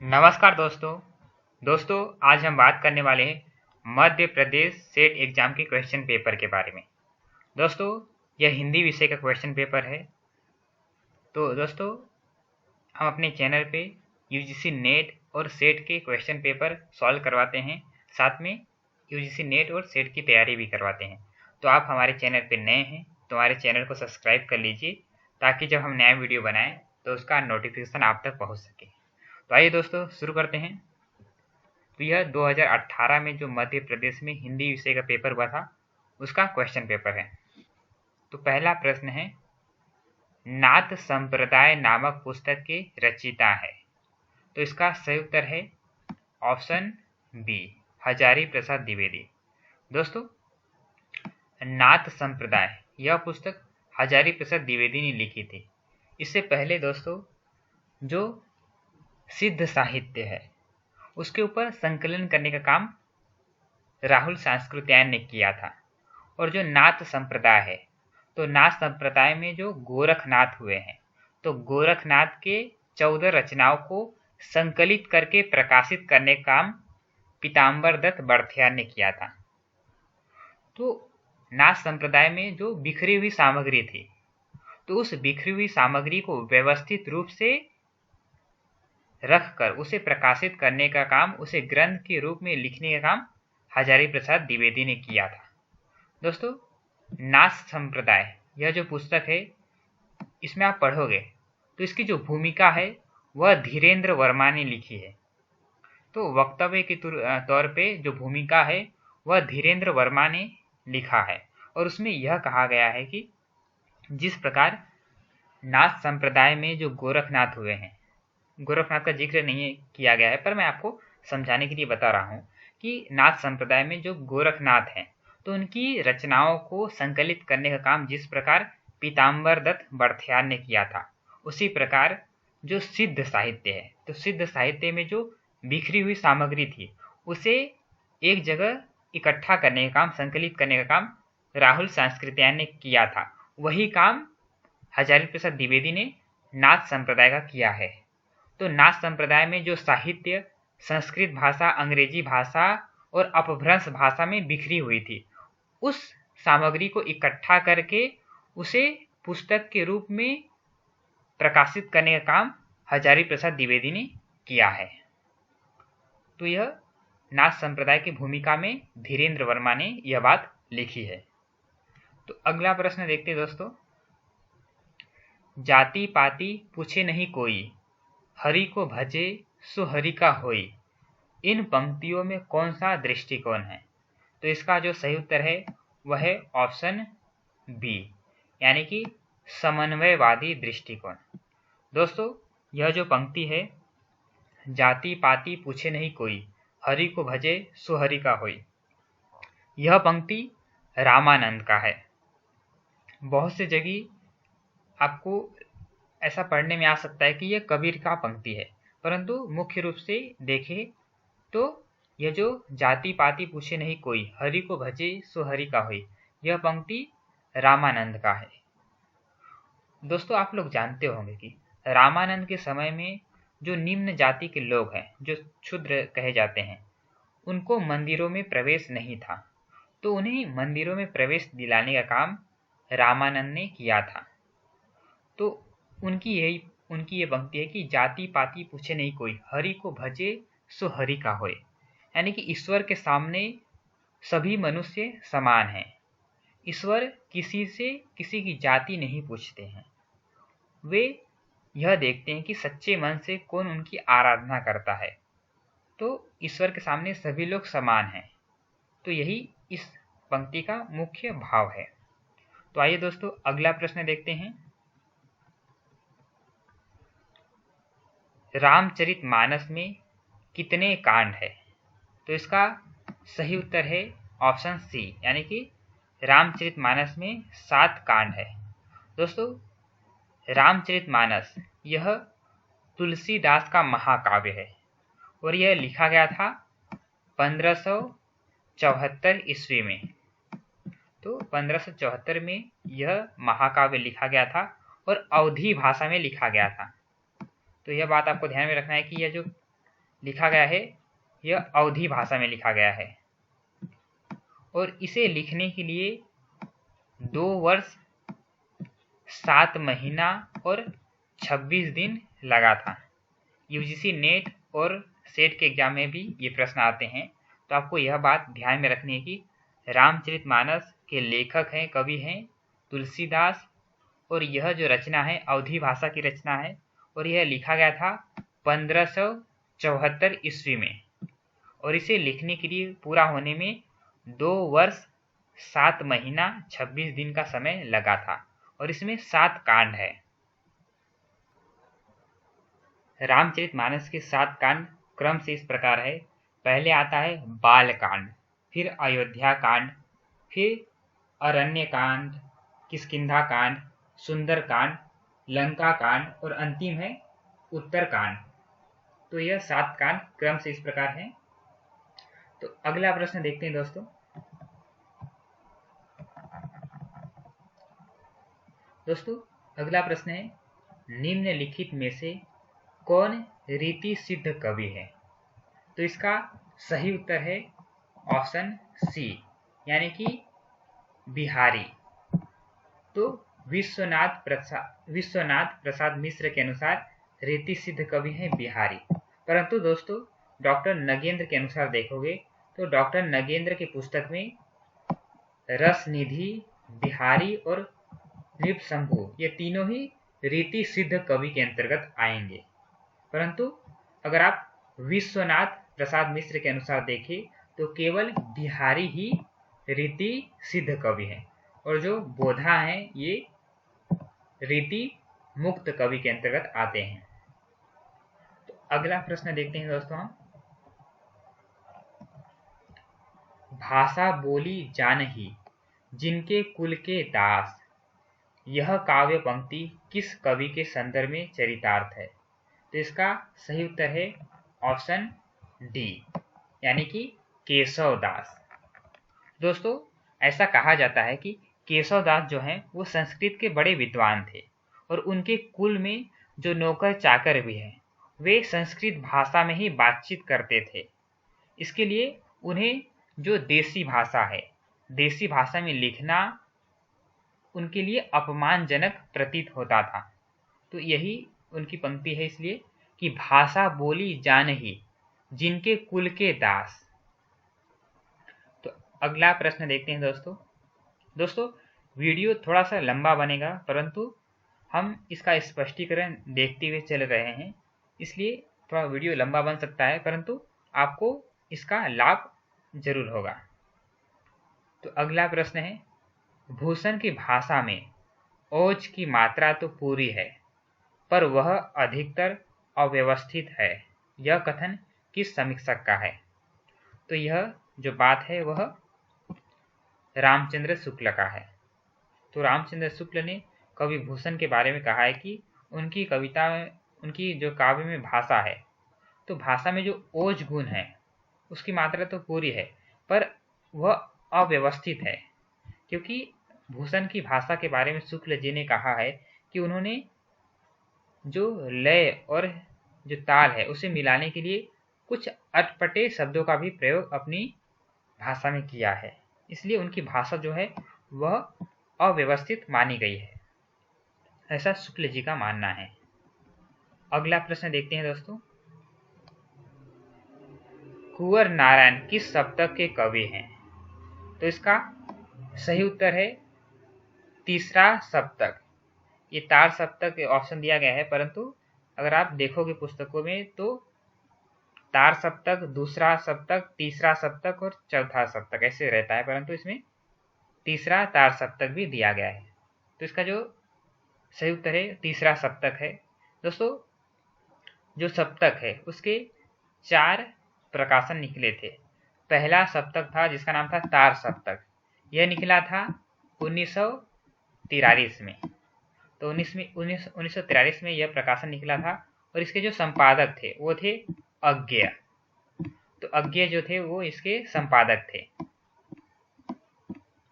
नमस्कार दोस्तों आज हम बात करने वाले हैं मध्य प्रदेश सेट एग्जाम के क्वेश्चन पेपर के बारे में। दोस्तों यह हिंदी विषय का क्वेश्चन पेपर है। तो दोस्तों हम अपने चैनल पे यूजीसी नेट और सेट के क्वेश्चन पेपर सॉल्व करवाते हैं, साथ में यूजीसी नेट और सेट की तैयारी भी करवाते हैं। तो आप हमारे चैनल पे नए हैं तो हमारे चैनल को सब्सक्राइब कर लीजिए ताकि जब हम नया वीडियो बनाएं तो उसका नोटिफिकेशन आप तक पहुँच सके। तो आइए दोस्तों शुरू करते हैं। तो यह 2018 में जो मध्य प्रदेश में हिंदी विषय का पेपर हुआ था उसका क्वेश्चन पेपर है। तो पहला प्रश्न है, नाथ संप्रदाय नामक पुस्तक के रचयिता है। तो इसका सही उत्तर है ऑप्शन बी, हजारी प्रसाद द्विवेदी। दोस्तों नाथ संप्रदाय यह पुस्तक हजारी प्रसाद द्विवेदी ने लिखी थी। इससे पहले दोस्तों जो सिद्ध साहित्य है उसके ऊपर संकलन करने का काम राहुल सांस्कृत्यायन ने किया था। और जो नाथ संप्रदाय है तो नाथ संप्रदाय में जो गोरखनाथ हुए हैं तो गोरखनाथ के 14 रचनाओं को संकलित करके प्रकाशित करने का काम पीताम्बर दत्त बड़थियार ने किया था। तो नाथ संप्रदाय में जो बिखरी हुई सामग्री थी तो उस बिखरी हुई सामग्री को व्यवस्थित रूप से रखकर उसे प्रकाशित करने का काम, उसे ग्रंथ के रूप में लिखने का काम हजारी प्रसाद द्विवेदी ने किया था। दोस्तों नाथ संप्रदाय यह जो पुस्तक है इसमें आप पढ़ोगे तो इसकी जो भूमिका है वह धीरेन्द्र वर्मा ने लिखी है। तो वक्तव्य के तौर पे जो भूमिका है वह धीरेन्द्र वर्मा ने लिखा है और उसमें यह कहा गया है कि जिस प्रकार नाथ संप्रदाय में जो गोरखनाथ हुए हैं, गोरखनाथ का जिक्र नहीं किया गया है पर मैं आपको समझाने के लिए बता रहा हूँ कि नाथ संप्रदाय में जो गोरखनाथ हैं तो उनकी रचनाओं को संकलित करने का काम जिस प्रकार पीताम्बर दत्त बड़थियार ने किया था, उसी प्रकार जो सिद्ध साहित्य है तो सिद्ध साहित्य में जो बिखरी हुई सामग्री थी उसे एक जगह इकट्ठा करने का काम, संकलित करने का काम राहुल सांस्कृत्यायन ने किया था। वही काम हजारी प्रसाद द्विवेदी ने नाथ संप्रदाय का किया है। तो नाथ संप्रदाय में जो साहित्य संस्कृत भाषा, अंग्रेजी भाषा और अपभ्रंश भाषा में बिखरी हुई थी, उस सामग्री को इकट्ठा करके उसे पुस्तक के रूप में प्रकाशित करने का काम हजारी प्रसाद द्विवेदी ने किया है। तो यह नाथ संप्रदाय की भूमिका में धीरेन्द्र वर्मा ने यह बात लिखी है। तो अगला प्रश्न देखते हैं दोस्तों, जाति पाति पूछे नहीं कोई, हरि को भजे सो हरि का होई, इन पंक्तियों में कौन सा दृष्टिकोण है। तो इसका जो सही उत्तर है वह है ऑप्शन बी, यानी कि समन्वयवादी दृष्टिकोण। दोस्तों यह जो पंक्ति है, जाति पाति पूछे नहीं कोई, हरि को भजे सो हरि का होई, यह पंक्ति रामानंद का है। बहुत से जगह आपको ऐसा पढ़ने में आ सकता है कि यह कबीर का पंक्ति है, परंतु मुख्य रूप से देखें तो यह जो जाति पाति पूछे नहीं कोई, हरि को भजे सो हरि का होई, यह पंक्ति रामानंद का है। दोस्तों आप लोग जानते होंगे कि रामानंद के समय में जो निम्न जाति के लोग हैं, जो क्षुद्र कहे जाते हैं, उनको मंदिरों में प्रवेश नहीं था, तो उन्हें मंदिरों में प्रवेश दिलाने का काम रामानंद ने किया था। तो उनकी ये पंक्ति है कि जाति पाति पूछे नहीं कोई, हरि को भजे सो हरि का होए, यानी कि ईश्वर के सामने सभी मनुष्य समान हैं। ईश्वर किसी से किसी की जाति नहीं पूछते हैं, वे यह देखते हैं कि सच्चे मन से कौन उनकी आराधना करता है। तो ईश्वर के सामने सभी लोग समान हैं। तो यही इस पंक्ति का मुख्य भाव है। तो आइए दोस्तों अगला प्रश्न देखते हैं, रामचरितमानस में कितने कांड है। तो इसका सही उत्तर है ऑप्शन सी, यानी कि रामचरितमानस में 7 कांड है। दोस्तों रामचरितमानस यह तुलसीदास का महाकाव्य है और यह लिखा गया था 1574 ईस्वी में। तो 1574 में यह महाकाव्य लिखा गया था और अवधी भाषा में लिखा गया था। तो यह बात आपको ध्यान में रखना है कि यह जो लिखा गया है यह अवधी भाषा में लिखा गया है और इसे लिखने के लिए 2 वर्ष 7 महीना और 26 दिन लगा था। यूजीसी नेट और सेट के एग्जाम में भी ये प्रश्न आते हैं, तो आपको यह बात ध्यान में रखनी है कि रामचरितमानस के लेखक हैं, कवि हैं तुलसीदास, और यह जो रचना है अवधी भाषा की रचना है और यह लिखा गया था 1574 ईस्वी में और इसे लिखने के लिए पूरा होने में 2 वर्ष 7 महीना 26 दिन का समय लगा था और इसमें 7 कांड है। रामचरितमानस के 7 कांड क्रम से इस प्रकार है। पहले आता है बाल कांड, फिर अयोध्या कांड, फिर अरण्य कांड, किष्किंधा कांड, सुंदर कांड, लंका कांड और अंतिम है उत्तर कांड। तो यह 7 कांड क्रम से इस प्रकार है। तो अगला प्रश्न देखते हैं दोस्तों। अगला प्रश्न है निम्नलिखित में से कौन रीति सिद्ध कवि है? तो इसका सही उत्तर है ऑप्शन सी, यानी कि बिहारी। तो विश्वनाथ प्रसाद मिश्र के अनुसार रीति सिद्ध कवि है बिहारी। परंतु दोस्तों डॉक्टर नगेंद्र के अनुसार देखोगे तो डॉक्टर नगेंद्र की पुस्तक में रसनिधि, बिहारी और नृपशंभु ये तीनों ही रीति सिद्ध कवि के अंतर्गत आएंगे। परंतु अगर आप विश्वनाथ प्रसाद मिश्र के अनुसार देखें तो केवल बिहारी ही रीति सिद्ध कवि हैं और जो बोधा हैं ये रीति मुक्त कवि के अंतर्गत आते हैं। तो अगला प्रश्न देखते हैं दोस्तों हम। भाषा बोली जानही जिनके कुल के दास, यह काव्य पंक्ति किस कवि के संदर्भ में चरितार्थ है? तो इसका सही उत्तर है ऑप्शन डी, यानी कि केशवदास। दोस्तों ऐसा कहा जाता है कि केशवदास जो हैं वो संस्कृत के बड़े विद्वान थे और उनके कुल में जो नौकर चाकर भी हैं वे संस्कृत भाषा में ही बातचीत करते थे। इसके लिए उन्हें जो देसी भाषा है, देसी भाषा में लिखना उनके लिए अपमानजनक प्रतीत होता था। तो यही उनकी पंक्ति है इसलिए कि भाषा बोली जानही जिनके कुल के दास। तो अगला प्रश्न देखते हैं दोस्तों वीडियो थोड़ा सा लंबा बनेगा परंतु हम इसका स्पष्टीकरण देखते हुए चल रहे हैं, इसलिए थोड़ा वीडियो लंबा बन सकता है परंतु आपको इसका लाभ जरूर होगा। तो अगला प्रश्न है भूषण की भाषा में ओज की मात्रा तो पूरी है पर वह अधिकतर अव्यवस्थित है, यह कथन किस समीक्षक का है? तो यह जो बात है वह रामचंद्र शुक्ल का है। तो रामचंद्र शुक्ल ने कवि भूषण के बारे में कहा है कि उनकी कविता में, उनकी जो काव्य में भाषा है तो भाषा में जो ओज गुण है उसकी मात्रा तो पूरी है पर वह अव्यवस्थित है, क्योंकि भूषण की भाषा के बारे में शुक्ल जी ने कहा है कि उन्होंने जो लय और जो ताल है उसे मिलाने के लिए कुछ अटपटे शब्दों का भी प्रयोग अपनी भाषा में किया है, इसलिए उनकी भाषा जो है वह अव्यवस्थित मानी गई है, ऐसा शुक्ल जी का मानना है। अगला प्रश्न देखते हैं दोस्तों। कुंवर नारायण किस सप्तक के कवि हैं? तो इसका सही उत्तर है तीसरा सप्तक। ये तार सप्तक ऑप्शन दिया गया है परंतु अगर आप देखोगे पुस्तकों में तो तार सप्तक, दूसरा सप्तक, तीसरा सप्तक और चौथा सप्तक ऐसे रहता है, परंतु इसमें तीसरा तार सप्तक भी दिया गया है। तो इसका जो सही उत्तर है तीसरा सप्तक है। दोस्तों जो सप्तक है उसके 4 प्रकाशन निकले थे। पहला सप्तक था जिसका नाम था तार सप्तक, यह निकला था 1943 में। तो 1943 में यह प्रकाशन निकला था और इसके जो संपादक थे वो थे अज्ञेय। तो अज्ञेय जो थे वो इसके संपादक थे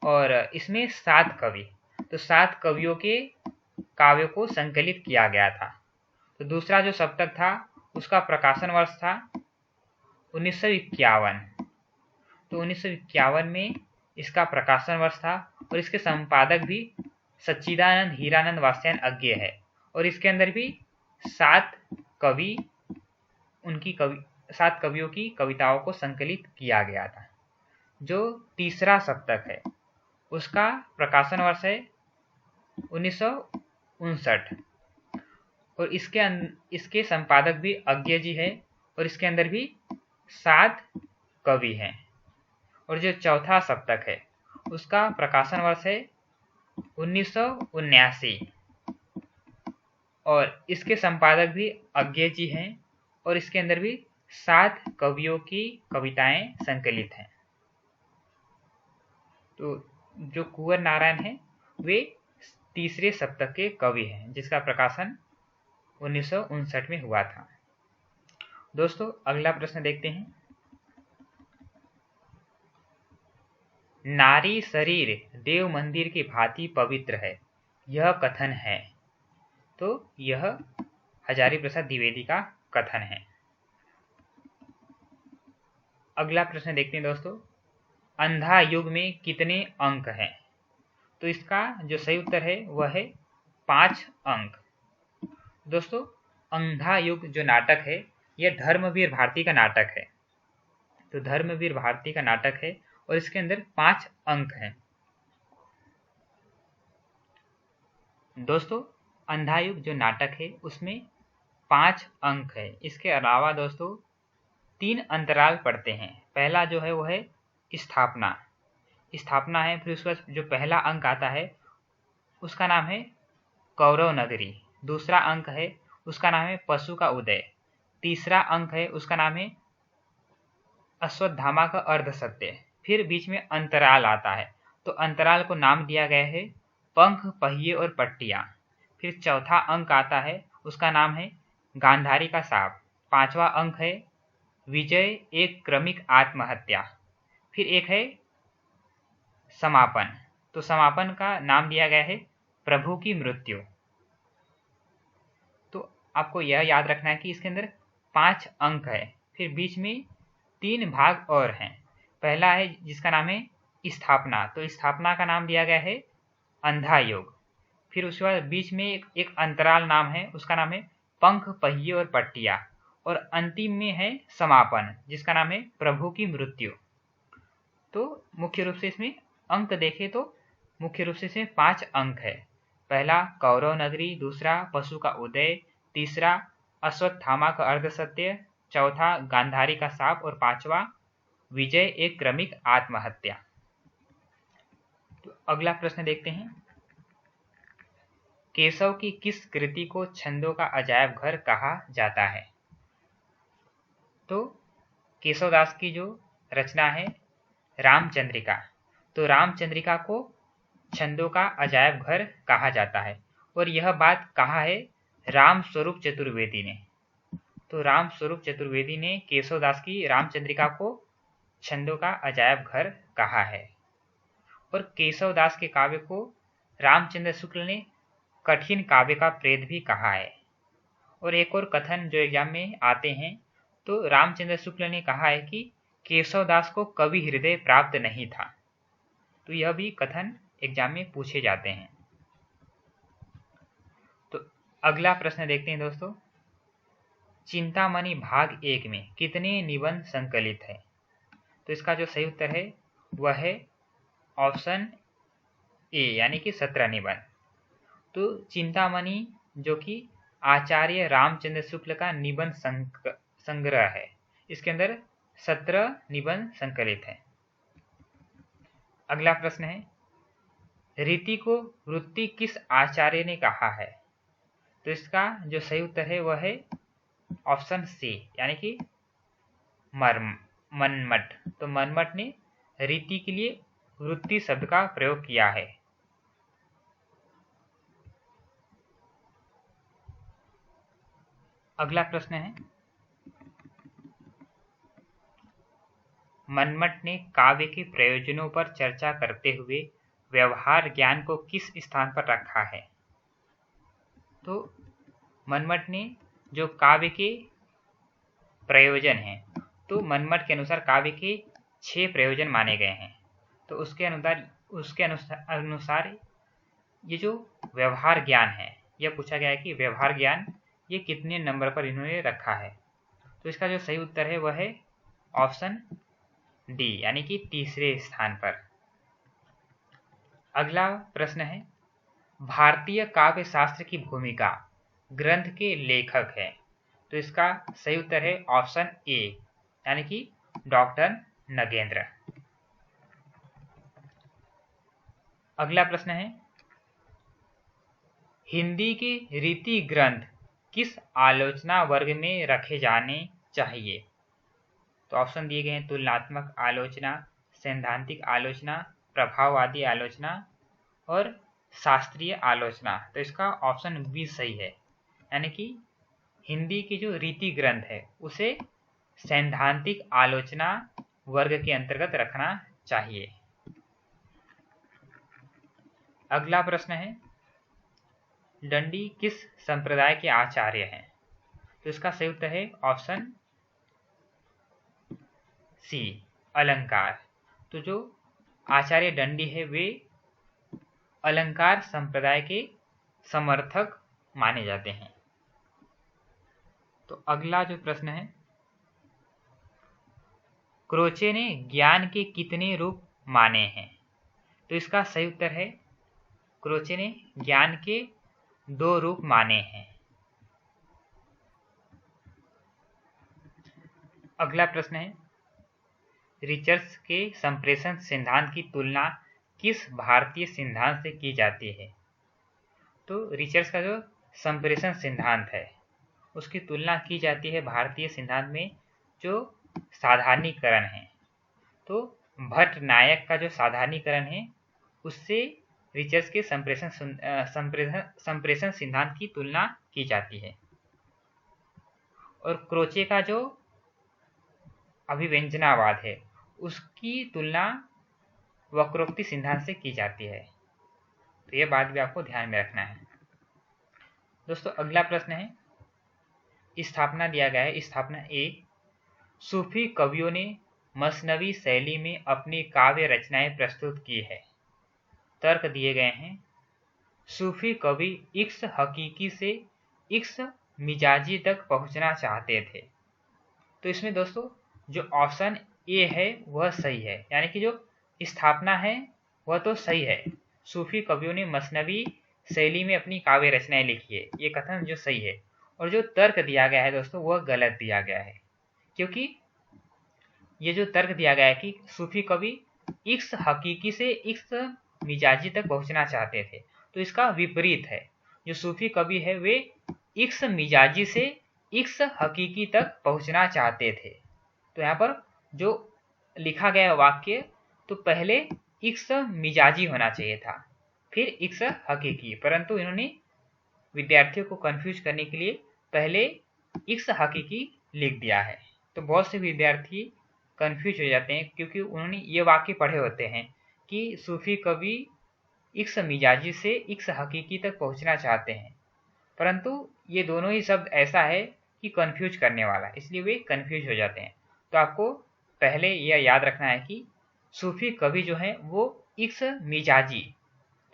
और इसमें 7 कवि, तो 7 कवियों के काव्यों को संकलित किया गया था। तो दूसरा जो सप्तक था उसका प्रकाशन वर्ष था 1951। तो 1951 में इसका प्रकाशन वर्ष था और इसके संपादक भी सच्चिदानंद हीरानंद वात्स्यायन अज्ञे है। और इसके अंदर भी 7 कवियों की कविताओं को संकलित किया गया था। जो तीसरा सप्तक है उसका प्रकाशन वर्ष है 1959 और इसके संपादक भी अज्ञे जी है और इसके अंदर भी 7 कवि हैं। और जो चौथा सप्तक है उसका प्रकाशन वर्ष है 1979 और इसके संपादक भी अज्ञे जी हैं और इसके अंदर भी 7 कवियों की कविताएं संकलित हैं। तो जो कुंवर नारायण है वे तीसरे सप्तक के कवि हैं जिसका प्रकाशन 1959 में हुआ था। दोस्तों अगला प्रश्न देखते हैं। नारी शरीर देव मंदिर की भांति पवित्र है, यह कथन है। तो यह हजारी प्रसाद द्विवेदी का कथन है। अगला प्रश्न देखते हैं दोस्तों। अंधा युग में कितने अंक हैं? तो इसका जो सही उत्तर है वह है 5 अंक। दोस्तों अंधा युग जो नाटक है यह धर्मवीर भारती का नाटक है। तो धर्मवीर भारती का नाटक है और इसके अंदर 5 अंक हैं। दोस्तों अंधा युग जो नाटक है उसमें 5 अंक है। इसके अलावा दोस्तों 3 अंतराल पढ़ते हैं। पहला जो है वो है स्थापना है। फिर उसका जो पहला अंक आता है उसका नाम है कौरव नगरी। दूसरा अंक है उसका नाम है पशु का उदय। तीसरा अंक है उसका नाम है अश्वत्थामा का अर्ध सत्य। फिर बीच में अंतराल आता है तो अंतराल को नाम दिया गया है पंख, पहिए और पट्टियां। फिर चौथा अंक आता है उसका नाम है गांधारी का साप। 5वां अंक है विजय एक क्रमिक आत्महत्या। फिर एक है समापन। तो समापन का नाम दिया गया है प्रभु की मृत्यु। तो आपको यह याद रखना है कि इसके अंदर 5 अंक है। फिर बीच में 3 भाग और हैं। पहला है जिसका नाम है स्थापना। तो स्थापना का नाम दिया गया है अंधा युग। फिर उसके बाद बीच में एक अंतराल नाम है उसका नाम है पंख, पहिए और पट्टियां। और अंतिम में है समापन जिसका नाम है प्रभु की मृत्यु। तो मुख्य रूप से इसमें अंक देखें तो मुख्य रूप से इसमें 5 अंक है। पहला कौरव नगरी, दूसरा पशु का उदय, तीसरा अश्वत्थामा का अर्ध सत्य, चौथा गांधारी का साप और 5वां विजय एक क्रमिक आत्महत्या। तो अगला प्रश्न देखते हैं। केशव की किस कृति को छंदों का अजायब घर कहा जाता है? तो केशवदास की जो रचना है रामचंद्रिका। तो रामचंद्रिका को छंदों का अजायब घर कहा जाता है और यह बात कहा है राम स्वरूप चतुर्वेदी ने। तो राम स्वरूप चतुर्वेदी ने केशवदास की रामचंद्रिका को छंदों का अजायब घर कहा है। और केशवदास के काव्य को रामचंद्र शुक्ल ने कठिन काव्य का प्रेत भी कहा है। और एक और कथन जो एग्जाम में आते हैं तो रामचंद्र शुक्ल ने कहा है कि केशवदास को कवि हृदय प्राप्त नहीं था। तो यह भी कथन एग्जाम में पूछे जाते हैं। तो अगला प्रश्न देखते हैं दोस्तों। चिंतामणि भाग 1 में कितने निबंध संकलित है? तो इसका जो सही उत्तर है वह है ऑप्शन ए यानी कि 17 निबंध। तो चिंतामणि जो कि आचार्य रामचंद्र शुक्ल का निबंध संग्रह है, इसके अंदर 17 निबंध संकलित हैं। अगला प्रश्न है रीति को वृत्ति किस आचार्य ने कहा है? तो इसका जो सही उत्तर है वह है ऑप्शन सी यानी कि मनमट। तो मनमट ने रीति के लिए वृत्ति शब्द का प्रयोग किया है। अगला प्रश्न है मनमट ने काव्य के प्रयोजनों पर चर्चा करते हुए व्यवहार ज्ञान को किस स्थान पर रखा है? तो मनमट ने जो काव्य के प्रयोजन हैं तो मनमत के अनुसार काव्य के 6 प्रयोजन माने गए हैं। तो उसके अनुसार ये जो व्यवहार ज्ञान है, यह पूछा गया है कि व्यवहार ज्ञान ये कितने नंबर पर इन्होंने रखा है। तो इसका जो सही उत्तर है वह है ऑप्शन डी, यानी कि तीसरे स्थान पर। अगला प्रश्न है, भारतीय काव्य शास्त्र की भूमिका ग्रंथ के लेखक है। तो इसका सही उत्तर है ऑप्शन ए, यानी कि डॉक्टर नगेंद्र। अगला प्रश्न है, हिंदी के रीति ग्रंथ किस आलोचना वर्ग में रखे जाने चाहिए। तो ऑप्शन दिए गए हैं तुलनात्मक आलोचना, सैद्धांतिक आलोचना, प्रभाववादी आलोचना और शास्त्रीय आलोचना। तो इसका ऑप्शन बी सही है, यानी कि हिंदी की जो रीति ग्रंथ है उसे सैद्धांतिक आलोचना वर्ग के अंतर्गत रखना चाहिए। अगला प्रश्न है, दंडी किस संप्रदाय के आचार्य हैं। तो इसका सही उत्तर है ऑप्शन सी, अलंकार। तो जो आचार्य दंडी है वे अलंकार संप्रदाय के समर्थक माने जाते हैं। तो अगला जो प्रश्न है, क्रोचे ने ज्ञान के कितने रूप माने हैं। तो इसका सही उत्तर है क्रोचे ने ज्ञान के 2 रूप माने हैं। अगला प्रश्न है, रिचर्ड्स के संप्रेषण सिद्धांत की तुलना किस भारतीय सिद्धांत से की जाती है। तो रिचर्ड्स का जो संप्रेषण सिद्धांत है उसकी तुलना की जाती है भारतीय सिद्धांत में जो साधारणीकरण है। तो भट्ट नायक का जो साधारणीकरण है उससे रिचर्ड्स के संप्रेषण सिद्धांत की तुलना की जाती है। और क्रोचे का जो अभिव्यंजनावाद है उसकी तुलना वक्रोक्ति सिद्धांत से की जाती है। तो यह बात भी आपको ध्यान में रखना है। दोस्तों अगला प्रश्न है, स्थापना दिया गया है। स्थापना ए, सूफी कवियों ने मसनवी शैली में अपनी काव्य रचनाएं प्रस्तुत की है। तर्क दिए गए हैं, सूफी कवि इक्स हकीकी से इक्स मिजाजी तक पहुंचना चाहते थे। तो इसमें दोस्तों जो ऑप्शन ए है वह सही है, यानी कि जो स्थापना है वह तो सही है। सूफी कवियों ने मसनवी शैली में अपनी काव्य रचनाएं लिखी है, ये कथन जो सही है। और जो तर्क दिया गया है दोस्तों वह गलत दिया गया है, क्योंकि ये जो तर्क दिया गया है कि सूफी कवि इक्स हकीकी से इक्स मिजाजी तक पहुंचना चाहते थे, तो इसका विपरीत है। जो सूफी कवि है वे इक्स मिजाजी से इक्स हकीकी तक पहुंचना चाहते थे। तो यहाँ पर जो लिखा गया वाक्य, तो पहले इक्स मिजाजी होना चाहिए था फिर इक्स हकीकी, परंतु इन्होंने विद्यार्थियों को कंफ्यूज करने के लिए पहले इक्स हकीकी लिख दिया है। तो बहुत से विद्यार्थी कंफ्यूज हो जाते हैं क्योंकि उन्होंने ये वाक्य पढ़े होते हैं कि सूफी कवि इक्स मिजाजी से इक्स हकीकी तक पहुंचना चाहते हैं, परंतु ये दोनों ही शब्द ऐसा है कि कंफ्यूज करने वाला, इसलिए वे कंफ्यूज हो जाते हैं। तो आपको पहले यह याद रखना है कि सूफी कवि जो है वो इक्स मिजाजी,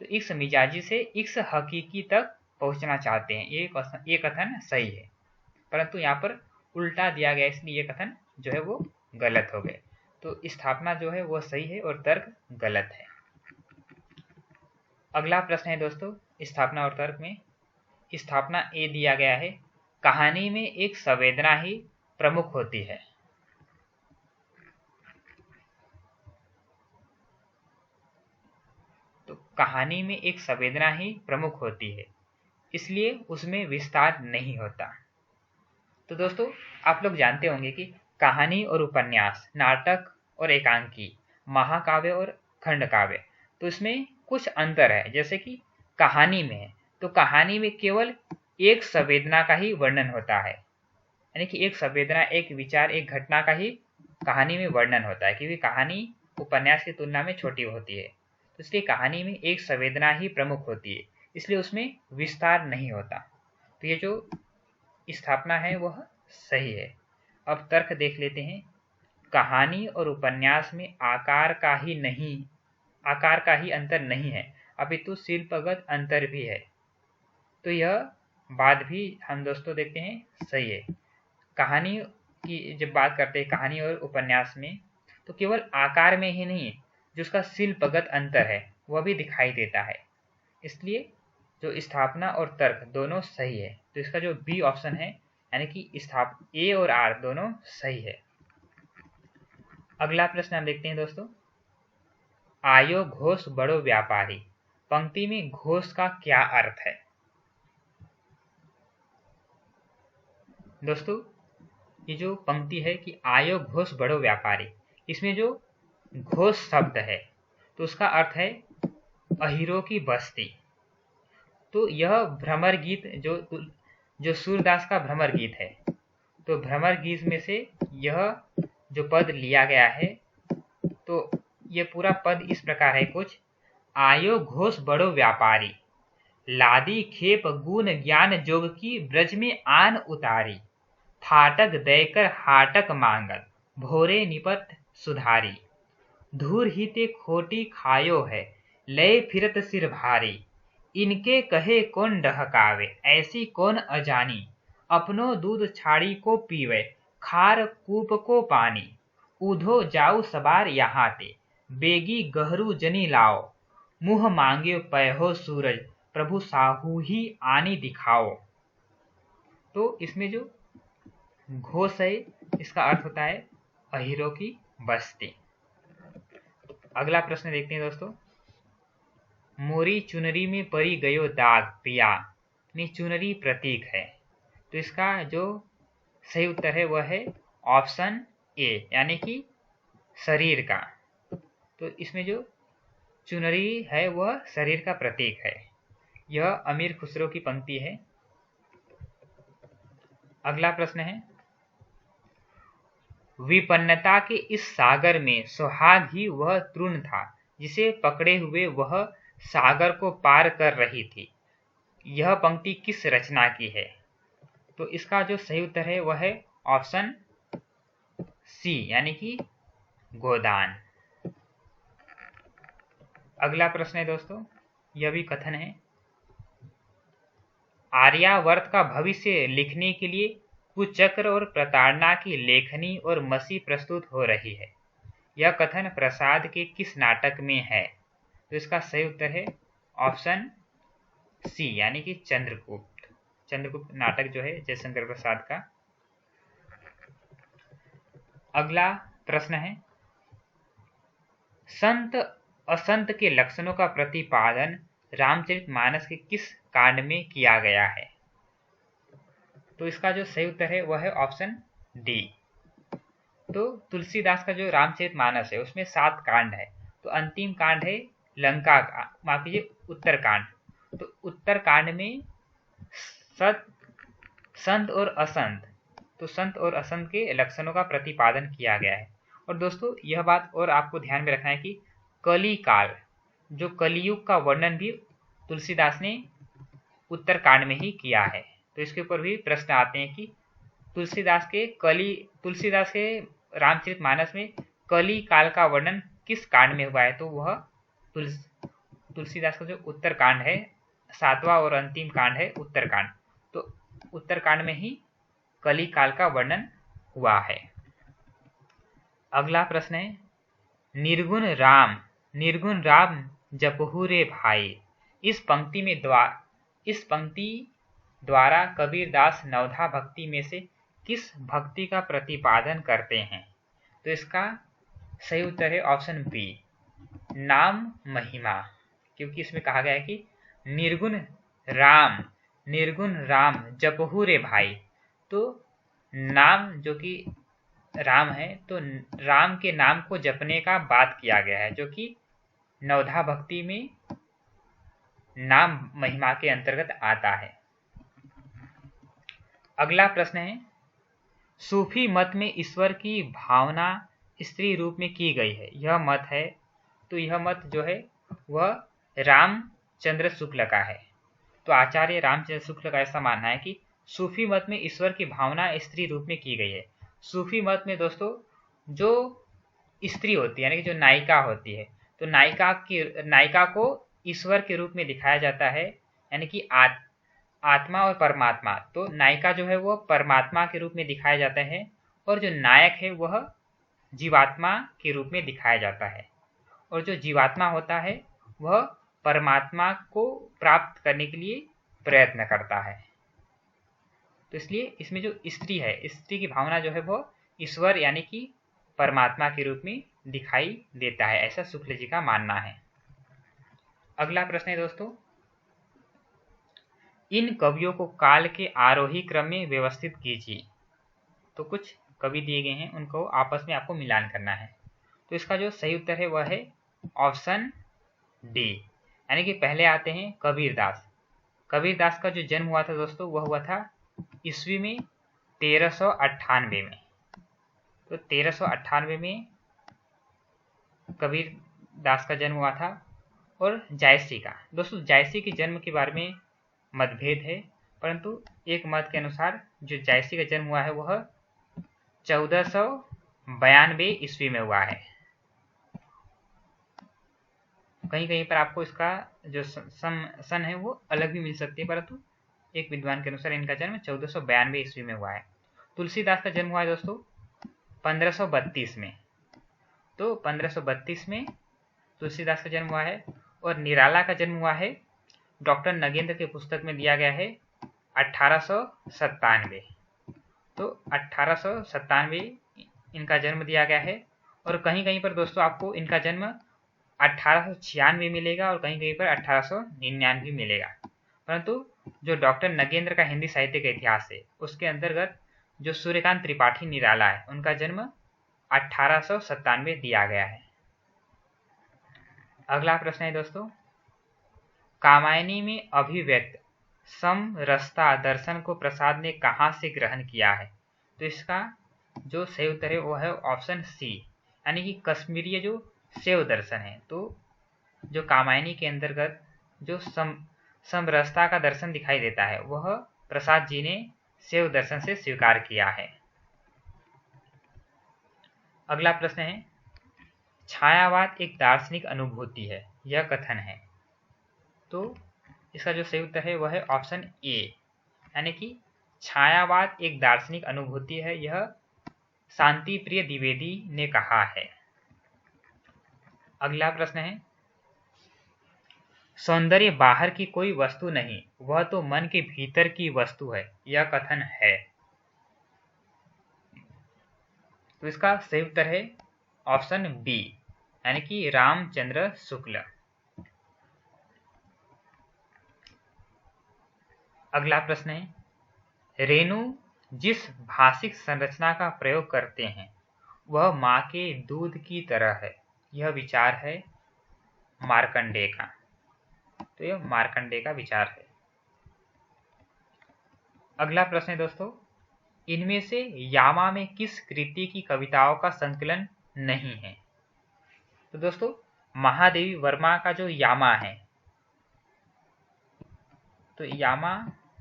तो इक्स मिजाजी से इक्स हकीकी तक पहुंचना चाहते हैं, ये कथन सही है। परंतु यहाँ पर उल्टा दिया गया, इसलिए ये कथन जो है वो गलत हो गए। तो स्थापना जो है वो सही है और तर्क गलत है। अगला प्रश्न है दोस्तों, स्थापना और तर्क में। स्थापना ए दिया गया है, कहानी में एक संवेदना ही प्रमुख होती है। तो कहानी में एक संवेदना ही प्रमुख होती है, इसलिए उसमें विस्तार नहीं होता। तो दोस्तों आप लोग जानते होंगे कि कहानी और उपन्यास, नाटक और एकांकी, महाकाव्य और खंडकाव्य, तो इसमें कुछ अंतर है। जैसे कि कहानी में है तो कहानी में केवल एक संवेदना का ही वर्णन होता है, यानी कि एक संवेदना, एक विचार, एक घटना का ही कहानी में वर्णन होता है, क्योंकि कहानी उपन्यास की तुलना में छोटी होती है। तो इसलिए कहानी में एक संवेदना ही प्रमुख होती है, इसलिए उसमें विस्तार नहीं होता। तो ये जो स्थापना है वह सही है। अब तर्क देख लेते हैं कहानी और उपन्यास में आकार का ही अंतर नहीं है, अपितु शिल्पगत अंतर भी है। तो यह बात भी हम दोस्तों देखते हैं सही है। कहानी की जब बात करते हैं कहानी और उपन्यास में, तो केवल आकार में ही नहीं, जो उसका शिल्पगत अंतर है वह भी दिखाई देता है। इसलिए जो स्थापना और तर्क दोनों सही है। तो इसका जो बी ऑप्शन है, यानी कि ए और आर दोनों सही है। अगला प्रश्न हम देखते हैं दोस्तों, आयो घोष बड़ो व्यापारी, पंक्ति में घोष का क्या अर्थ है? दोस्तों ये जो पंक्ति है कि आयो घोष बड़ो व्यापारी, इसमें जो घोष शब्द है तो उसका अर्थ है अहीरों की बस्ती। तो यह भ्रमर गीत जो सूरदास का भ्रमर गीत है, तो भ्रमर गीत में से यह जो पद लिया गया है, तो ये पूरा पद इस प्रकार है कुछ, आयो घोष बड़ो व्यापारी, लादी खेप गुण ज्ञान जोग की ब्रज में आन उतारी, थाटक देकर हाटक मांगल, भोरे निपट सुधारी, धूर ही ते खोटी खायो है, लय फिरत सिर भारी, इनके कहे कौन डहकावे, ऐसी कौन अजानी, अपनो दूध छाड़ी को पीवे, खार कूप को पानी, उधो जाऊ सवार यहाँ ते, बेगी गहरू जनी लाओ, मुँह मांगे पैहो सूरज, प्रभु साहू ही आनी दिखाओ। तो इसमें जो घोष है इसका अर्थ होता है अहीरों की बस्ती। अगला प्रश्न देखते हैं दोस्तों, मोरी चुनरी में परी गयो दाग पिया में चुनरी प्रतीक है। तो इसका जो सही उत्तर है वह है ऑप्शन ए, यानी कि शरीर का। तो इसमें जो चुनरी है वह शरीर का प्रतीक है। यह अमीर खुसरो की पंक्ति है। अगला प्रश्न है, विपन्नता के इस सागर में सुहाग ही वह तृण था, जिसे पकड़े हुए वह सागर को पार कर रही थी। यह पंक्ति किस रचना की है? तो इसका जो सही उत्तर है वह है ऑप्शन सी, यानी कि गोदान। अगला प्रश्न है दोस्तों, यह भी कथन है, आर्यावर्त का भविष्य लिखने के लिए कुचक्र और प्रताड़ना की लेखनी और मसी प्रस्तुत हो रही है। यह कथन प्रसाद के किस नाटक में है? तो इसका सही उत्तर है ऑप्शन सी, यानी कि चंद्रगुप्त। चंद्रगुप्त नाटक जो है जयशंकर प्रसाद का। अगला प्रश्न है, संत असंत के लक्षणों का प्रतिपादन रामचरितमानस के किस कांड में किया गया है? तो इसका जो सही उत्तर है वह है ऑप्शन डी। तो तुलसीदास का जो रामचरितमानस है उसमें 7 कांड है। तो अंतिम कांड है लंका का, माफ कीजिए उत्तरकांड। तो उत्तरकांड में संत और असंत, तो संत और असंत के लक्षणों का प्रतिपादन किया गया है। और दोस्तों यह बात और आपको ध्यान में रखना है कि कली काल, जो कलियुग का वर्णन भी तुलसीदास ने उत्तरकांड में ही किया है। तो इसके ऊपर भी प्रश्न आते हैं कि तुलसीदास के रामचरितमानस में कली काल का वर्णन किस कांड में हुआ है? तो वह तुलसीदास का जो उत्तरकांड है, 7वां और अंतिम कांड है उत्तरकांड। तो उत्तरकांड में ही कली काल का वर्णन हुआ है। अगला प्रश्न है, निर्गुण राम जपहु रे भाई, इस पंक्ति द्वारा कबीरदास नवधा भक्ति में से किस भक्ति का प्रतिपादन करते हैं? तो इसका सही उत्तर है ऑप्शन बी, नाम महिमा। क्योंकि इसमें कहा गया है कि निर्गुण राम जपहु रे भाई, तो नाम जो कि राम है, तो राम के नाम को जपने का बात किया गया है, जो कि नवधा भक्ति में नाम महिमा के अंतर्गत आता है। अगला प्रश्न है, सूफी मत में ईश्वर की भावना स्त्री रूप में की गई है, यह मत है। तो यह मत जो है वह रामचंद्र शुक्ल का है। तो आचार्य रामचंद्र शुक्ल का ऐसा मानना है कि सूफी मत में ईश्वर की भावना स्त्री रूप में की गई है। सूफी मत में दोस्तों जो स्त्री होती है यानी कि जो नायिका होती है, तो नायिका को ईश्वर के रूप में दिखाया जाता है, यानी कि आत्मा और परमात्मा। तो नायिका जो है वो परमात्मा के रूप में दिखाया जाता है और जो नायक है वह जीवात्मा के रूप में दिखाया जाता है। और जो जीवात्मा होता है वह परमात्मा को प्राप्त करने के लिए प्रयत्न करता है। तो इसलिए इसमें जो स्त्री है, स्त्री की भावना जो है वो ईश्वर यानी कि परमात्मा के रूप में दिखाई देता है, ऐसा शुक्ल जी का मानना है। अगला प्रश्न है दोस्तों, इन कवियों को काल के आरोही क्रम में व्यवस्थित कीजिए। तो कुछ कवि दिए गए हैं, उनको आपस में आपको मिलान करना है। तो इसका जो सही उत्तर है वह है ऑप्शन डी, यानी कि पहले आते हैं कबीरदास। कबीरदास का जो जन्म हुआ था दोस्तों वह हुआ था ईस्वी में 1398 में। तो 1398 में कबीरदास का जन्म हुआ था। और जायसी का, दोस्तों जायसी के जन्म के बारे में मतभेद है, परंतु एक मत के अनुसार जो जायसी का जन्म हुआ है वह 1492 ईस्वी में हुआ है। कहीं कहीं पर आपको इसका जो सन है वो अलग भी मिल सकती है, परंतु एक विद्वान के अनुसार इनका जन्म 1492 ईस्वी में हुआ है। तुलसीदास का जन्म हुआ है दोस्तों 1532 में। तो 1532 में तुलसीदास का जन्म हुआ है। और निराला का जन्म हुआ है, डॉक्टर नगेंद्र के पुस्तक में दिया गया है 1897। तो 1897 इनका जन्म दिया गया है। और कहीं कहीं पर दोस्तों आपको इनका जन्म 1896 मिलेगा और कहीं कहीं पर 1899 मिलेगा, परंतु जो डॉक्टर नगेंद्र का हिंदी साहित्य का इतिहास है उसके अंतर्गत जो सूर्यकांत त्रिपाठी निराला है उनका जन्म 1897 दिया गया है। अगला प्रश्न है दोस्तों, कामायनी में अभिव्यक्त समरसता दर्शन को प्रसाद ने कहाँ से ग्रहण किया है? तो इसका जो सही उत्तर है वो है ऑप्शन सी, यानी कि कश्मीरी जो शैव दर्शन है। तो जो कामायनी के अंतर्गत जो समरसता का दर्शन दिखाई देता है वह प्रसाद जी ने शैव दर्शन से स्वीकार किया है। अगला प्रश्न है, छायावाद एक दार्शनिक अनुभूति है, यह कथन है। तो इसका जो सही उत्तर है वह है ऑप्शन ए, यानी कि छायावाद एक दार्शनिक अनुभूति है, यह शांति प्रिय द्विवेदी ने कहा है। अगला प्रश्न है, सौंदर्य बाहर की कोई वस्तु नहीं, वह तो मन के भीतर की वस्तु है, यह कथन है। तो इसका सही उत्तर है ऑप्शन बी, यानी कि रामचंद्र शुक्ल। अगला प्रश्न है, रेणु जिस भाषिक संरचना का प्रयोग करते हैं वह मां के दूध की तरह है, यह विचार है मार्कंडेय का। तो यह मार्कंडेय का विचार है। अगला प्रश्न है दोस्तों, इनमें से यामा में किस कृति की कविताओं का संकलन नहीं है? तो दोस्तों महादेवी वर्मा का जो यामा है, तो यामा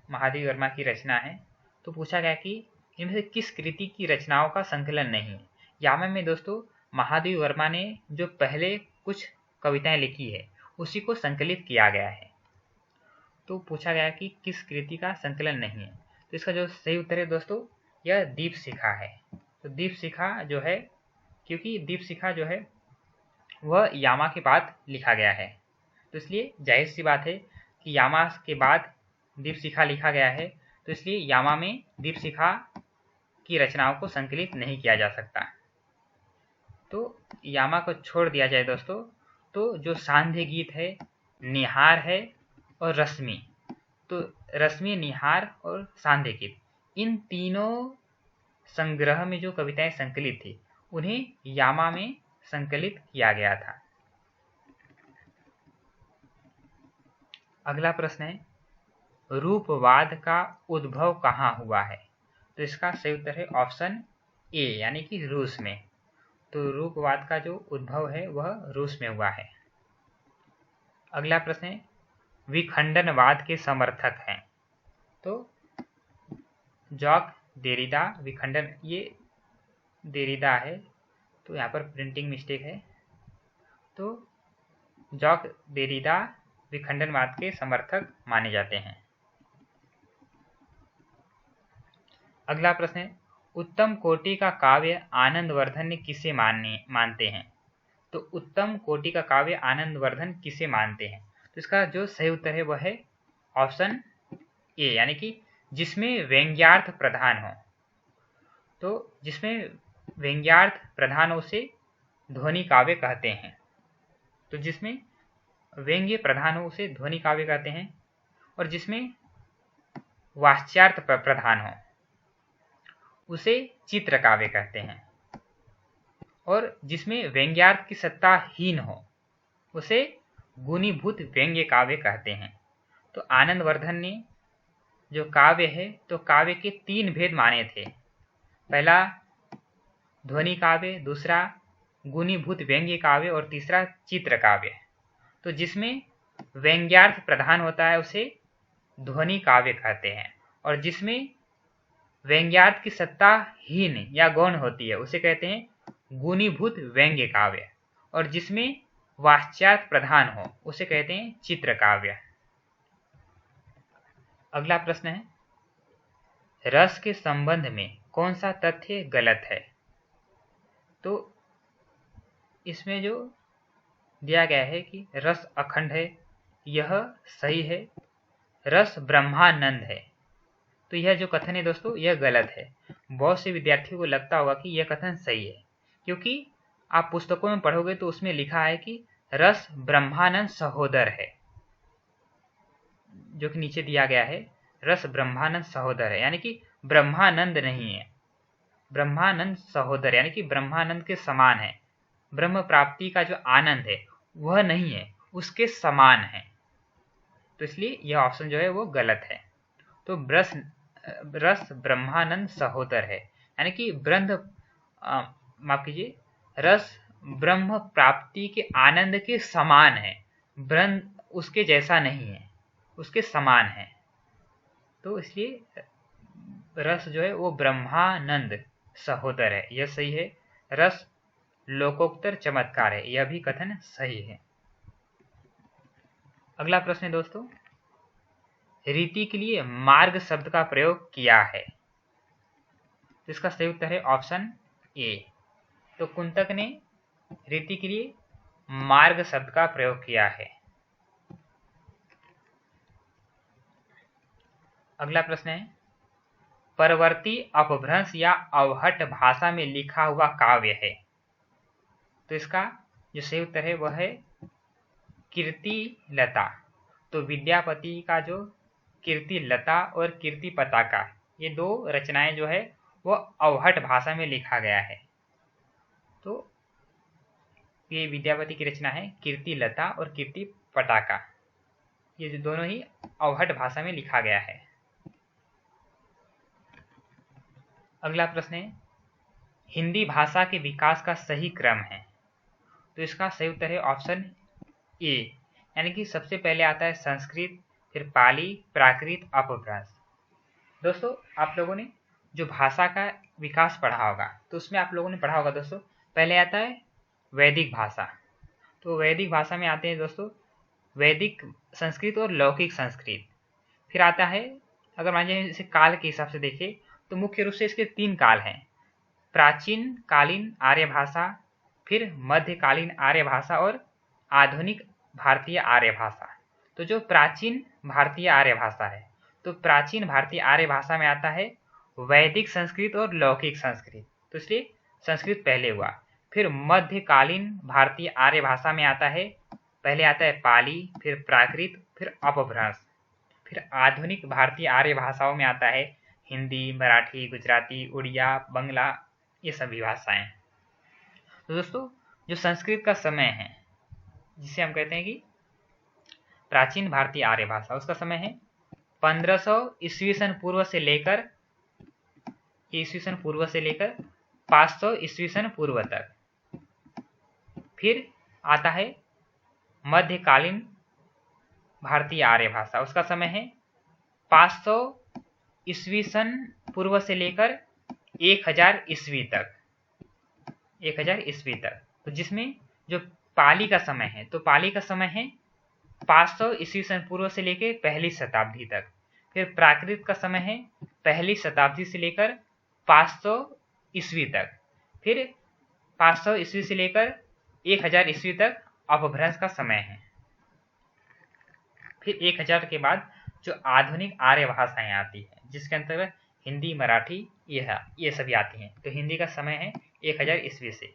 महादेवी वर्मा की रचना है। तो पूछा गया कि इनमें से किस कृति की रचनाओं का संकलन नहीं है। यामा में दोस्तों महादेवी वर्मा ने जो पहले कुछ कविताएं लिखी है उसी को संकलित किया गया है। तो पूछा गया कि किस कृति का संकलन नहीं है, तो इसका जो सही उत्तर है दोस्तों यह दीपशिखा है। तो दीपशिखा जो है, क्योंकि दीपशिखा जो है वह यामा के बाद लिखा गया है, तो इसलिए जाहिर सी बात है कि यामा के बाद दीपशिखा लिखा गया है, तो इसलिए यामा में दीपशिखा की रचनाओं को संकलित नहीं किया जा सकता। तो यामा को छोड़ दिया जाए दोस्तों, तो जो सांध्य गीत है, निहार है और रश्मि, तो रश्मि, निहार और सांध्य गीत, इन तीनों संग्रह में जो कविताएं संकलित थी उन्हें यामा में संकलित किया गया था। अगला प्रश्न है, रूपवाद का उद्भव कहाँ हुआ है? तो इसका सही उत्तर है ऑप्शन ए, यानी कि रूस में। तो रूपवाद का जो उद्भव है वह रूस में हुआ है। अगला प्रश्न है, विखंडनवाद के समर्थक हैं? तो जॉक देरिदा विखंडन, ये देरिदा है तो यहाँ पर प्रिंटिंग मिस्टेक है। तो जॉक देरिडा विखंडनवाद के समर्थक माने जाते हैं। अगला प्रश्न है, उत्तम कोटि का काव्य आनंदवर्धन किसे मानते हैं? तो उत्तम कोटि का काव्य आनंदवर्धन किसे मानते हैं? तो इसका जो सही उत्तर है वह है ऑप्शन ए, यानी कि जिसमें व्यंग्यार्थ प्रधान हो। तो जिसमें व्यंग्यार्थ प्रधान हो उसे ध्वनि काव्य कहते हैं। तो जिसमें व्यंग्य प्रधान हो उसे ध्वनि काव्य कहते हैं, और जिसमें वाच्यार्थ प्रधान हो उसे चित्र काव्य कहते हैं, और जिसमें व्यंग्यार्थ की सत्ता हीन हो उसे गुणीभूत व्यंग्य काव्य कहते हैं। तो आनंदवर्धन ने जो काव्य है तो काव्य के 3 भेद माने थे। पहला ध्वनि काव्य, दूसरा गुणीभूत व्यंग्य काव्य और तीसरा चित्र काव्य। तो जिसमें व्यंग्यार्थ प्रधान होता है उसे ध्वनि काव्य कहते हैं, और जिसमें व्यंग्यार्थ की सत्ता हीन या गौण होती है उसे कहते हैं गुणीभूत व्यंग्य काव्य, और जिसमें वाच्यार्थ प्रधान हो उसे कहते हैं चित्र काव्य। अगला प्रश्न है, रस के संबंध में कौन सा तथ्य गलत है? तो इसमें जो दिया गया है कि रस अखंड है, यह सही है। रस ब्रह्मानंद है, तो यह जो कथन है दोस्तों यह गलत है। बहुत से विद्यार्थियों को लगता होगा कि यह कथन सही है, क्योंकि आप पुस्तकों में पढ़ोगे तो उसमें लिखा है कि रस ब्रह्मानंद सहोदर है, जो कि नीचे दिया गया है रस ब्रह्मानंद सहोदर है, यानी कि ब्रह्मानंद नहीं है, ब्रह्मानंद सहोदर यानी कि ब्रह्मानंद के समान है। ब्रह्म प्राप्ति का जो आनंद है वह नहीं है, उसके समान है। तो इसलिए यह ऑप्शन जो है वो गलत है। तो रस ब्रह्मानंद सहोदर है, यानी कि माफ कीजिए, रस ब्रह्म प्राप्ति के आनंद के समान है, ब्रह्म उसके जैसा नहीं है, उसके समान है। तो इसलिए रस जो है वो ब्रह्मानंद सहोदर है, यह सही है। रस लोकोत्तर चमत्कार है, यह भी कथन सही है। अगला प्रश्न है दोस्तों, रीति के लिए मार्ग शब्द का प्रयोग किया है। तो इसका सही उत्तर है ऑप्शन ए। तो कुंतक ने रीति के लिए मार्ग शब्द का प्रयोग किया है। अगला प्रश्न है, परवर्ती अपभ्रंश या अवहट भाषा में लिखा हुआ काव्य है। तो इसका जो सही उत्तर है वह है कीर्तिलता। तो विद्यापति का जो कीर्तिलता और कीर्ति पताका, ये 2 रचनाएं जो है वो अवहट भाषा में लिखा गया है। तो ये विद्यापति की रचना है कीर्तिलता और कीर्ति पताका, ये जो दोनों ही अवहट भाषा में लिखा गया है। अगला प्रश्न है, हिंदी भाषा के विकास का सही क्रम है। तो इसका सही उत्तर है ऑप्शन ए, यानी कि सबसे पहले आता है संस्कृत, फिर पाली, प्राकृत, अपभ्रंश। दोस्तों आप लोगों ने जो भाषा का विकास पढ़ा होगा तो उसमें आप लोगों ने पढ़ा होगा दोस्तों, पहले आता है वैदिक भाषा। तो वैदिक भाषा में आते हैं दोस्तों वैदिक संस्कृत और लौकिक संस्कृत। फिर आता है, अगर मान लीजिए इसे काल के हिसाब से देखें तो मुख्य रूप से इसके 3 काल हैं, प्राचीन कालीन आर्य भाषा, फिर मध्यकालीन आर्य भाषा और आधुनिक भारतीय आर्य भाषा। तो जो प्राचीन भारतीय आर्य भाषा है, तो प्राचीन भारतीय आर्य भाषा में आता है वैदिक संस्कृत और लौकिक संस्कृत, तो इसलिए संस्कृत पहले हुआ। फिर मध्यकालीन भारतीय आर्य भाषा में आता है, पहले आता है पाली, फिर प्राकृत, फिर अपभ्रंश। फिर आधुनिक भारतीय आर्य भाषाओं में आता है हिंदी, मराठी, गुजराती, उड़िया, बंगला, ये सभी भाषाएं। तो दोस्तों जो संस्कृत का समय है जिसे हम कहते हैं कि प्राचीन भारतीय आर्य भाषा, उसका समय है 1500 ईस्वी सन पूर्व से लेकर 500 ईस्वी सन पूर्व तक। फिर आता है मध्यकालीन भारतीय आर्य भाषा, उसका समय है 500 ईस्वी सन पूर्व से लेकर 1000 ईस्वी तक। 1000 ईस्वी तक। तो जिसमें जो पाली का समय है, तो पाली का समय है 500 ईस्वी सन पूर्व से लेकर पहली शताब्दी तक। फिर प्राकृत का समय है पहली शताब्दी से लेकर 500 ईस्वी तक। फिर 500 ईस्वी से लेकर 1000 ईस्वी तक अपभ्रंश का समय है। फिर 1000 के बाद जो आधुनिक आर्य भाषाएं आती है, जिसके अंतर्गत हिंदी, मराठी ये सभी आती हैं। तो हिंदी का समय है 1000 ईस्वी से।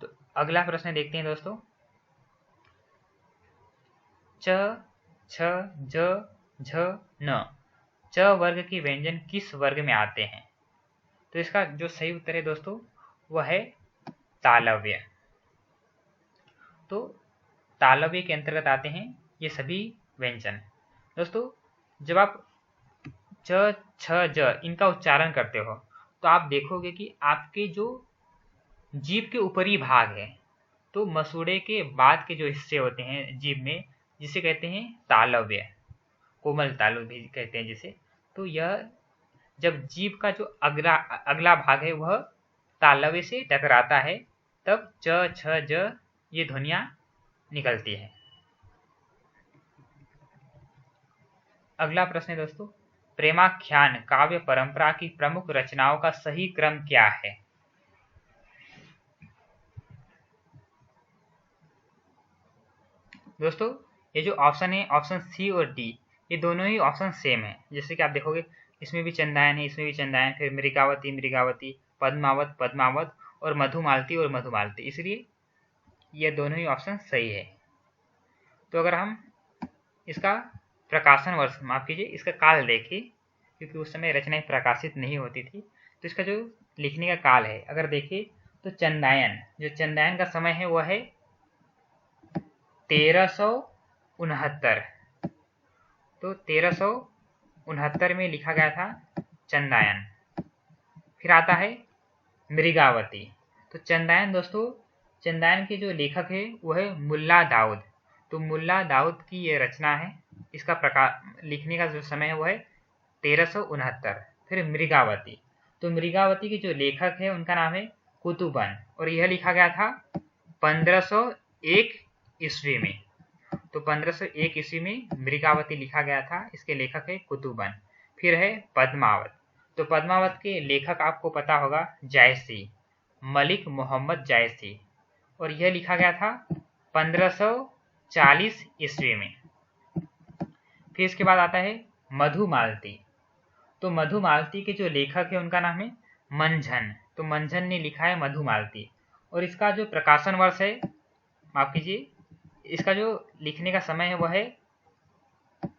तो अगला प्रश्न देखते हैं दोस्तों, च, छ, ज, झ, न, च वर्ग के व्यंजन किस वर्ग में आते हैं? तो इसका जो सही उत्तर है दोस्तों वह है तालव्य। तो तालव्य के अंतर्गत आते हैं ये सभी व्यंजन। दोस्तों जब आप च, छ, ज इनका उच्चारण करते हो तो आप देखोगे कि आपके जो जीभ के ऊपरी भाग है, तो मसूड़े के बाद के जो हिस्से होते हैं जीभ में, जिसे कहते हैं तालव्य, कोमल तालु भी कहते हैं जिसे। तो यह जब जीभ का जो अगला भाग है वह तालव्य से टकराता है, तब च, छ, ज ये ध्वनियां निकलती है। अगला प्रश्न है दोस्तों, प्रेमाख्यान काव्य परंपरा की प्रमुख रचनाओं का सही क्रम क्या है? दोस्तों ये जो ऑप्शन है, ऑप्शन सी और डी, ये दोनों ही ऑप्शन सेम है। जैसे कि आप देखोगे इसमें भी चंदायन है, इसमें भी चंदायन, फिर मृगावती मृगावती, पद्मावत पद्मावत और मधुमालती और मधुमालती, इसलिए ये दोनों ही ऑप्शन सही है। तो अगर हम इसका प्रकाशन वर्ष, माफ कीजिए इसका काल देखें, क्योंकि उस समय रचनाएं प्रकाशित नहीं होती थी, तो इसका जो लिखने का काल है अगर देखें तो चंदायन, जो चंदायन का समय है वह है 1369। तो 1369 में लिखा गया था चंदायन। फिर आता है मृगावती। तो चंदायन दोस्तों, चंदायन के जो लेखक है वह है मुल्ला दाऊद। तो मुल्ला दाऊद की ये रचना है, इसका लिखने का जो समय है वह है 1369। फिर मृगावती, तो मृगावती के जो लेखक है उनका नाम है कुतुबन, और यह लिखा गया था 1501 ईस्वी में। तो 1501 ईस्वी में मृगावती लिखा गया था, इसके लेखक है कुतुबन। फिर है पद्मावत। तो पद्मावत के लेखक आपको पता होगा जायसी, मलिक मोहम्मद जायसी, और यह लिखा गया था 1540 ईस्वी में। फिर इसके बाद आता है मधुमालती। तो मधुमालती के जो लेखक है उनका नाम है मंझन। तो मंझन ने लिखा है मधुमालती, और इसका जो प्रकाशन वर्ष है, माफ कीजिए इसका जो लिखने का समय है वह है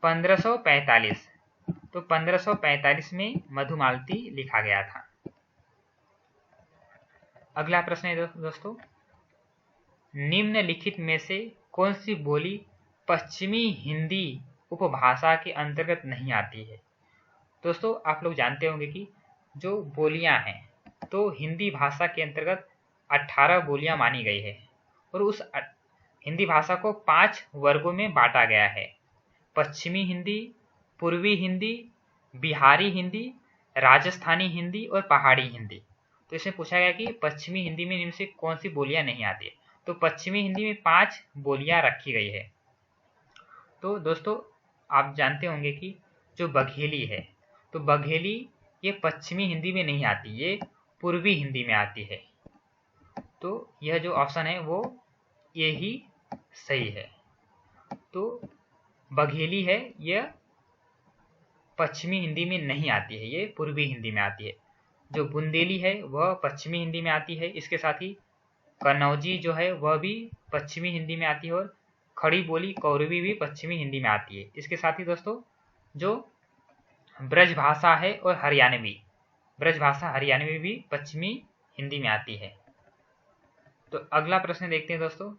1545। तो 1545 में मधुमालती लिखा गया था। अगला प्रश्न है दोस्तों, निम्नलिखित में से कौन सी बोली पश्चिमी हिंदी उपभाषा के अंतर्गत नहीं आती है? दोस्तों आप लोग जानते होंगे कि जो बोलियां हैं, तो हिंदी भाषा के अंतर्गत 18 बोलियां मानी गई है, और उस हिंदी भाषा को 5 वर्गों में बांटा गया है: पश्चिमी हिंदी, पूर्वी हिंदी, बिहारी हिंदी, राजस्थानी हिंदी और पहाड़ी हिंदी। तो इसमें पूछा गया कि पश्चिमी हिंदी में इनमें से कौन सी बोलियां नहीं आती है? तो पश्चिमी हिंदी में 5 बोलियां रखी गई है। तो दोस्तों आप जानते होंगे कि जो बघेली है, तो बघेली ये पश्चिमी हिंदी में नहीं आती, ये पूर्वी हिंदी में आती है। तो यह जो ऑप्शन है वो ये ही सही है। तो बघेली है यह पश्चिमी हिंदी में नहीं आती है, ये पूर्वी हिंदी में आती है। जो बुंदेली है वह पश्चिमी हिंदी में आती है, इसके साथ ही कन्नौजी जो है वह भी पश्चिमी हिंदी में आती है, और खड़ी बोली कौरवी भी पश्चिमी हिंदी में आती है। इसके साथ ही दोस्तों जो ब्रज भाषा है और हरियाणवी, ब्रज भाषा हरियाणवी भी पश्चिमी हिंदी में आती है। तो अगला प्रश्न देखते हैं दोस्तों,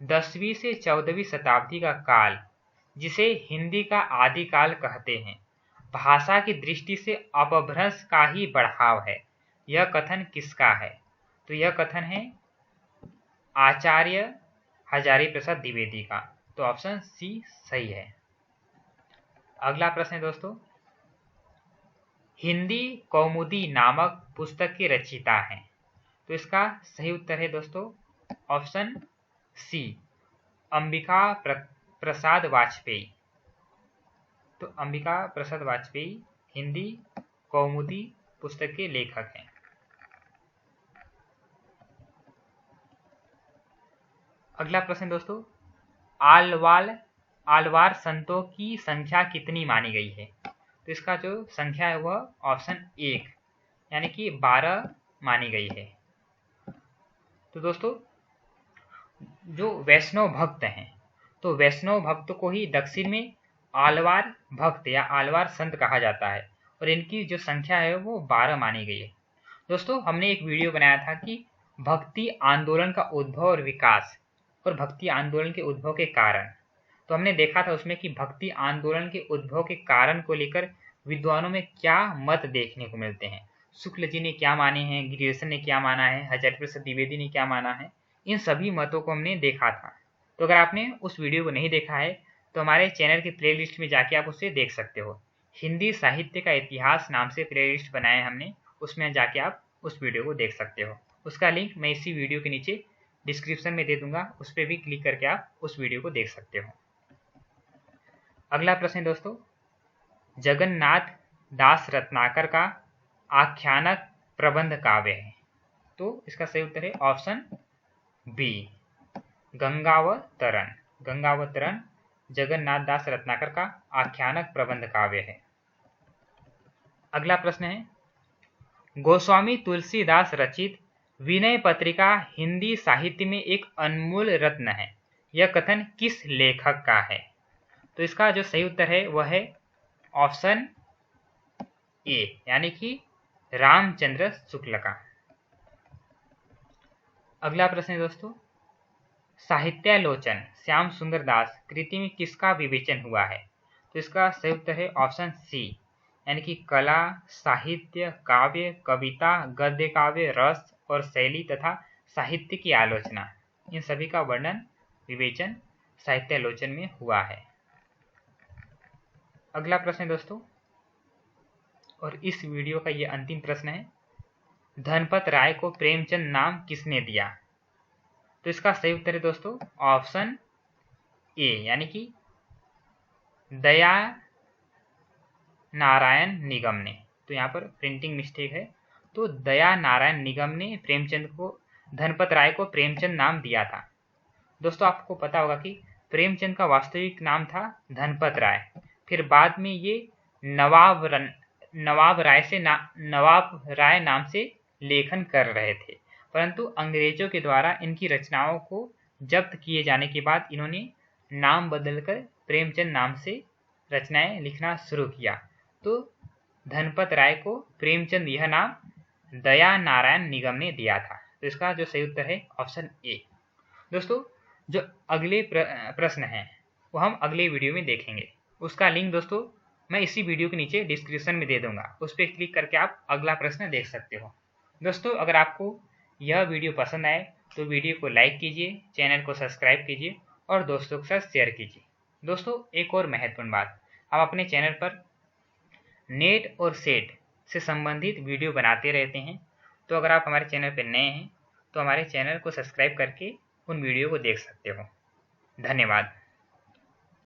10वीं से 14वीं शताब्दी का काल, जिसे हिंदी का आदिकाल कहते हैं, भाषा की दृष्टि से अपभ्रंश का ही बढ़ाव है, यह कथन किसका है? तो यह कथन है आचार्य हजारी प्रसाद द्विवेदी का। तो ऑप्शन सी सही है। अगला प्रश्न है दोस्तों, हिंदी कौमुदी नामक पुस्तक के रचयिता हैं, तो इसका सही उत्तर है दोस्तों ऑप्शन सी, अंबिका प्रसाद वाजपेयी। तो अंबिका प्रसाद वाजपेयी हिंदी कौमुदी पुस्तक के लेखक हैं। अगला प्रश्न दोस्तों, आलवार संतों की संख्या कितनी मानी गई है? तो इसका जो संख्या है वह ऑप्शन 1 यानी कि 12 मानी गई है। तो दोस्तों जो वैष्णव भक्त हैं, तो वैष्णव भक्त को ही दक्षिण में आलवार भक्त या आलवार संत कहा जाता है और इनकी जो संख्या है वो 12 मानी गई है। दोस्तों हमने एक वीडियो बनाया था कि भक्ति आंदोलन का उद्भव और विकास और भक्ति आंदोलन के उद्भव के कारण। तो हमने देखा था उसमें कि भक्ति आंदोलन के उद्भव के कारण को लेकर विद्वानों में क्या मत देखने को मिलते हैं। शुक्ल जी ने क्या माने हैं, गिरिसन ने क्या माना है, हजारी प्रसाद द्विवेदी ने क्या माना है, इन सभी मतों को हमने देखा था। तो अगर आपने उस वीडियो को नहीं देखा है तो हमारे चैनल की प्लेलिस्ट में जाके आप उसे देख सकते हो। हिंदी साहित्य का इतिहास नाम से प्लेलिस्ट बनाया है हमने, उसमें जाके आप उस वीडियो को देख सकते हो। उसका लिंक मैं इसी वीडियो के नीचे डिस्क्रिप्शन में दे दूंगा, उस पर भी क्लिक करके आप उस वीडियो को देख सकते हो। अगला प्रश्न दोस्तों, जगन्नाथ दास रत्नाकर का आख्यानक प्रबंध काव्य है। तो इसका सही उत्तर है ऑप्शन बी, गंगावतरण। गंगावतरण जगन्नाथ दास रत्नाकर का आख्यानक प्रबंध काव्य है। अगला प्रश्न है, गोस्वामी तुलसीदास रचित विनय पत्रिका हिंदी साहित्य में एक अनमोल रत्न है, यह कथन किस लेखक का है? तो इसका जो सही उत्तर है वह है ऑप्शन ए यानी कि रामचंद्र शुक्ल का। अगला प्रश्न है दोस्तों, साहित्यालोचन श्याम सुंदर दास कृति में किसका विवेचन हुआ है? तो इसका सही उत्तर है ऑप्शन सी यानी कि कला, साहित्य, काव्य, कविता, गद्य काव्य, रस और शैली तथा साहित्य की आलोचना, इन सभी का वर्णन विवेचन साहित्यालोचन में हुआ है। अगला प्रश्न दोस्तों, और इस वीडियो का ये अंतिम प्रश्न है, धनपत राय को प्रेमचंद नाम किसने दिया? तो इसका सही उत्तर है दोस्तों ऑप्शन ए यानी कि दया नारायण निगम ने। तो यहाँ पर प्रिंटिंग मिस्टेक है, तो दया नारायण निगम ने प्रेमचंद को, धनपत राय को प्रेमचंद नाम दिया था। दोस्तों आपको पता होगा कि प्रेमचंद का वास्तविक नाम था धनपत राय, फिर बाद में ये नवाब राय नाम से लेखन कर रहे थे, परंतु अंग्रेजों के द्वारा इनकी रचनाओं को जब्त किए जाने के बाद इन्होंने नाम बदलकर प्रेमचंद नाम से रचनाएं लिखना शुरू किया। तो धनपत राय को प्रेमचंद यह नाम दया नारायण निगम ने दिया था। तो इसका जो सही उत्तर है ऑप्शन ए। दोस्तों जो अगले प्रश्न हैं वो हम अगले वीडियो में देखेंगे, उसका लिंक दोस्तों मैं इसी वीडियो के नीचे डिस्क्रिप्शन में दे दूंगा, उस पर क्लिक करके आप अगला प्रश्न देख सकते हो। दोस्तों अगर आपको यह वीडियो पसंद आए तो वीडियो को लाइक कीजिए, चैनल को सब्सक्राइब कीजिए और दोस्तों के साथ शेयर कीजिए। दोस्तों एक और महत्वपूर्ण बात, हम अपने चैनल पर नेट और सेट से संबंधित वीडियो बनाते रहते हैं, तो अगर आप हमारे चैनल पर नए हैं तो हमारे चैनल को सब्सक्राइब करके उन वीडियो को देख सकते हो। धन्यवाद।